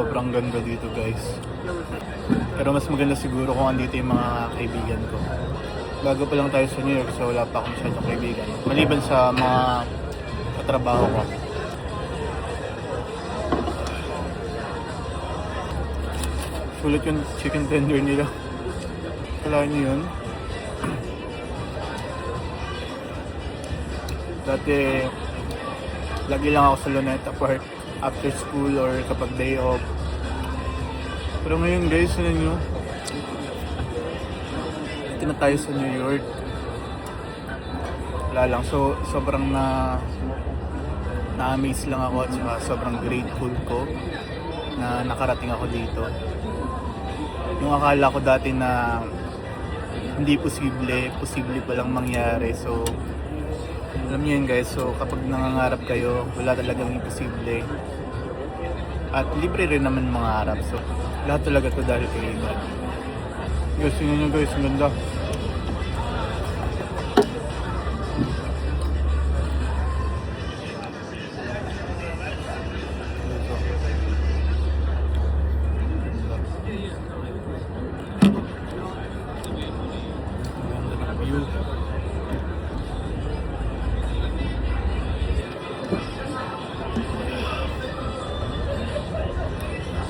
sobrang ganda dito guys. Pero mas maganda siguro kung andito yung mga kaibigan ko. Bago pa lang tayo sa New York, so wala pa akong masyadong kaibigan. Maliban sa mga katrabaho ko. Sulit yung chicken tender nila. Kailangan nyo yun. Dati, lagi lang ako sa Luneta Park after school or kapag day off. Pero ngayon guys, ano nyo? Dito na tayo sa New York. Wala lang. So, sobrang na-amaze lang ako at saka sobrang grateful ko na nakarating ako dito. Yung akala ko dati na hindi posible palang mangyari. So, alam niyo yun guys, so kapag nangangarap kayo, wala talagang imposible. At libre rin naman mangarap. So, lahat talaga to dahil kay God. Guys, yun nyo guys, ang ganda.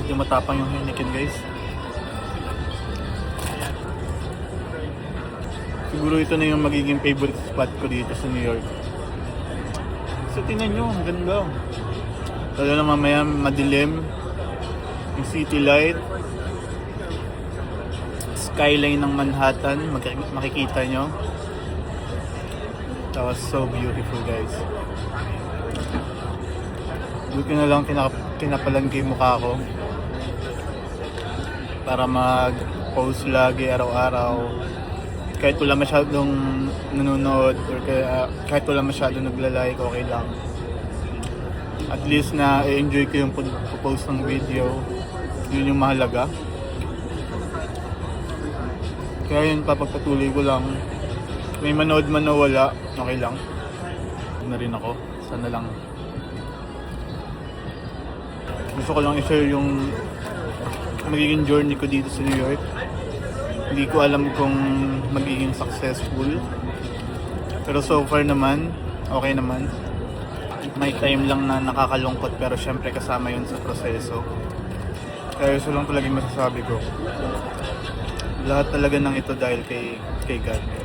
Medyo matapang yung Heineken guys. Siguro ito na yung magiging favorite spot ko dito sa New York. So tingnan nyo, ang ganda. Lalo na mamaya madilim. Yung city light. Skyline ng Manhattan, makikita nyo. That was so beautiful guys. Buti na lang kinapalanggi yung mukha ko para mag-post lagi araw-araw kahit wala masyadong nanonood or kahit wala masyadong nagla-like, okay lang. At least na i-enjoy ko yung post ng video, yun yung mahalaga. Kaya yun, papagpatuloy ko lang. May manood man o wala, okay lang. Na rin ako, sana lang. Gusto ko lang i-share yung magiging journey ko dito sa New York. Hindi ko alam kung magiging successful. Pero so far naman, okay naman. May time lang na nakakalungkot pero syempre kasama yun sa proseso. Kaya so lang talaga yung masasabi ko. Lahat talaga ng ito dahil kay God.